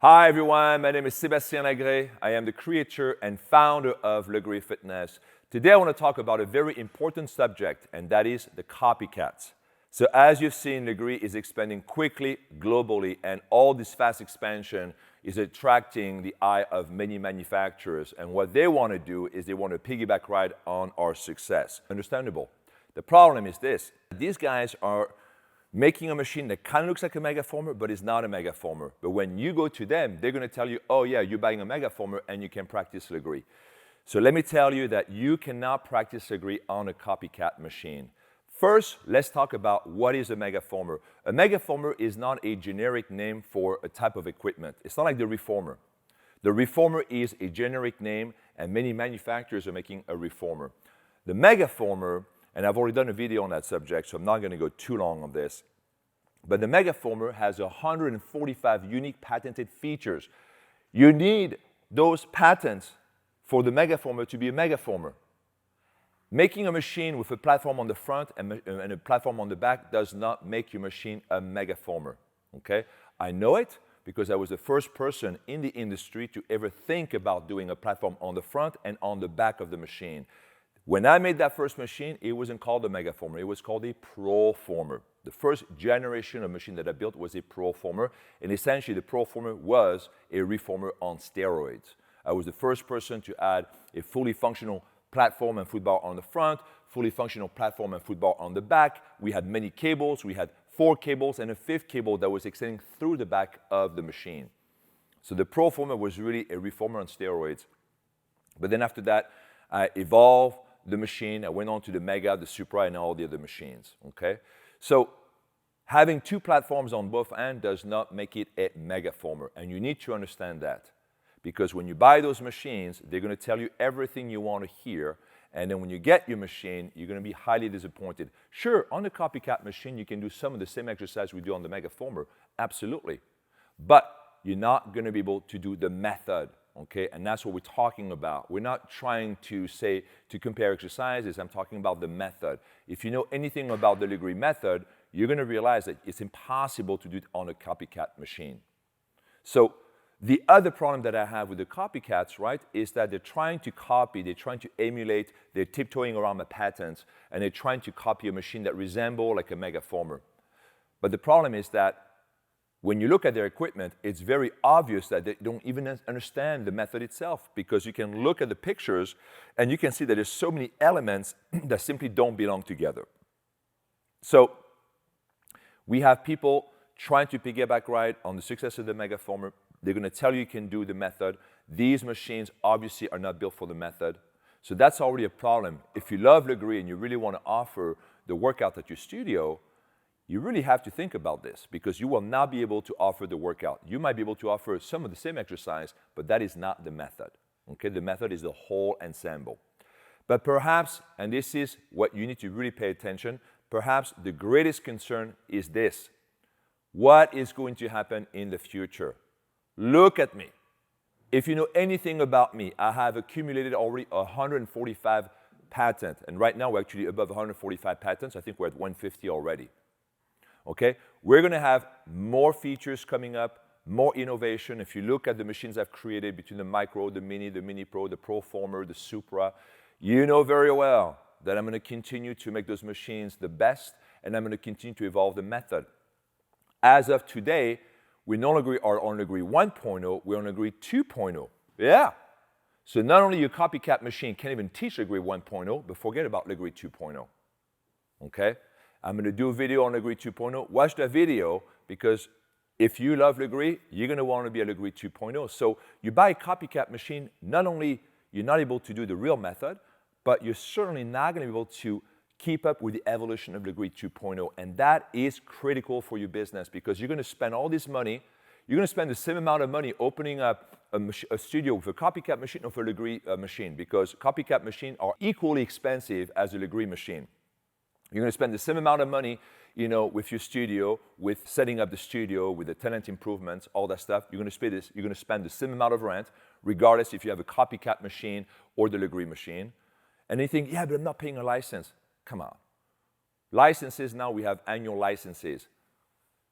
Hi everyone, my name is Sebastien Lagree. I am the creator and founder of Lagree Fitness. Today I want to talk about a very important subject, and that is the copycats. So as you've seen, Lagree is expanding quickly globally, and all this fast expansion is attracting the eye of many manufacturers. And what they want to do is they want to piggyback ride on our success. Understandable. The problem is this: these guys are making a machine that kind of looks like a Megaformer, but is not a Megaformer. But when you go to them, they're going to tell you, oh yeah, you're buying a Megaformer and you can practice Lagree. So let me tell you that you cannot practice Lagree on a copycat machine. First, let's talk about what is a Megaformer. A Megaformer is not a generic name for a type of equipment. It's not like the Reformer. The Reformer is a generic name, and many manufacturers are making a Reformer. The Megaformer, and I've already done a video on that subject, so I'm not going to go too long on this. But the Megaformer has 145 unique patented features. You need those patents for the Megaformer to be a Megaformer. Making a machine with a platform on the front and a platform on the back does not make your machine a Megaformer. Okay? I know it because I was the first person in the industry to ever think about doing a platform on the front and on the back of the machine. When I made that first machine, it wasn't called a Megaformer, it was called a Proformer. The first generation of machine that I built was a Proformer, and essentially the Proformer was a Reformer on steroids. I was the first person to add a fully functional platform and footbar on the front, fully functional platform and footbar on the back. We had many cables, we had 4 cables and a 5th cable that was extending through the back of the machine. So the Proformer was really a Reformer on steroids. But then after that, I evolved the machine. I went on to the Mega, the Supra, and all the other machines, okay? So having 2 platforms on both ends does not make it a Megaformer, and you need to understand that. Because when you buy those machines, they're going to tell you everything you want to hear, and then when you get your machine, you're going to be highly disappointed. Sure, on the copycat machine, you can do some of the same exercise we do on the Megaformer, absolutely. But you're not going to be able to do the method. Okay, and that's what we're talking about. We're not trying to say to compare exercises. I'm talking about the method. If you know anything about the Lagree method, you're going to realize that it's impossible to do it on a copycat machine. So the other problem that I have with the copycats, right, is that they're trying to copy, they're trying to emulate, they're tiptoeing around the patents, and they're trying to copy a machine that resembles like a Megaformer. But the problem is that when you look at their equipment, it's very obvious that they don't even understand the method itself, because you can look at the pictures and you can see that there's so many elements that simply don't belong together. So we have people trying to piggyback ride on the success of the Megaformer. They're going to tell you can do the method. These machines obviously are not built for the method. So that's already a problem. If you love Lagree and you really want to offer the workout at your studio, you really have to think about this, because you will not be able to offer the workout. You might be able to offer some of the same exercise, but that is not the method. Okay? The method is the whole ensemble. But perhaps, and this is what you need to really pay attention, perhaps the greatest concern is this: what is going to happen in the future? Look at me. If you know anything about me, I have accumulated already 145 patents, and right now we're actually above 145 patents. I think we're at 150 already. Okay, we're going to have more features coming up, more innovation. If you look at the machines I've created between the Micro, the Mini Pro, the Proformer, the Supra, you know very well that I'm going to continue to make those machines the best, and I'm going to continue to evolve the method. As of today, we no longer are on Lagree 1.0, we're on Lagree 2.0. Yeah. So not only your copycat machine can't even teach Lagree 1.0, but forget about Lagree 2.0. Okay? I'm going to do a video on Lagree 2.0. Watch that video, because if you love Lagree, you're going to want to be a Lagree 2.0. So you buy a copycat machine, not only you're not able to do the real method, but you're certainly not going to be able to keep up with the evolution of Lagree 2.0. And that is critical for your business, because you're going to spend all this money. You're going to spend the same amount of money opening up a studio with a copycat machine or a Lagree machine, because copycat machines are equally expensive as a Lagree machine. You're going to spend the same amount of money, you know, with your studio, with setting up the studio, with the tenant improvements, all that stuff. You're going to spend the same amount of rent, regardless if you have a copycat machine or the Lagree machine. And you think, yeah, but I'm not paying a license. Come on. Licenses now, we have annual licenses.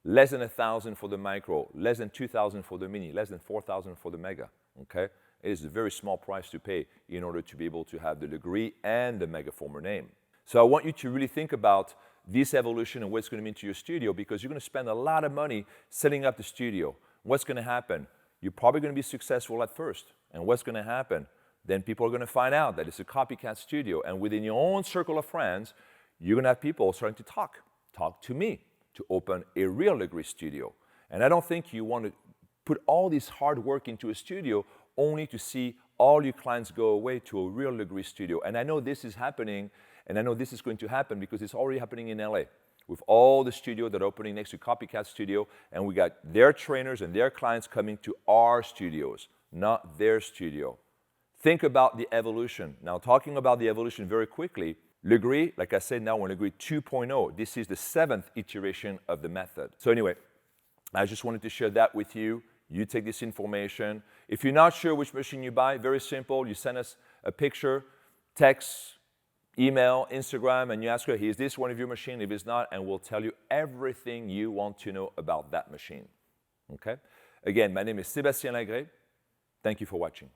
less than 1,000 for the micro, less than 2,000 for the mini, less than 4,000 for the mega, okay? It is a very small price to pay in order to be able to have the Lagree and the Megaformer name. So I want you to really think about this evolution and what it's going to mean to your studio, because you're going to spend a lot of money setting up the studio. What's going to happen? You're probably going to be successful at first. And what's going to happen? Then people are going to find out that it's a copycat studio. And within your own circle of friends, you're going to have people starting to talk to me, to open a real Lagree studio. And I don't think you want to put all this hard work into a studio only to see all your clients go away to a real Lagree studio. And I know this is happening, and I know this is going to happen because it's already happening in LA with all the studios that are opening next to Copycat Studio, and we got their trainers and their clients coming to our studios, not their studio. Think about the evolution. Now, talking about the evolution very quickly, Lagree, like I said, now we're in Lagree 2.0. This is the 7th iteration of the method. So anyway, I just wanted to share that with you. You take this information. If you're not sure which machine you buy, very simple. You send us a picture, text, email, Instagram, and you ask her, is this one of your machines? If it's not, and we'll tell you everything you want to know about that machine. Okay? Again, my name is Sebastien Lagree. Thank you for watching.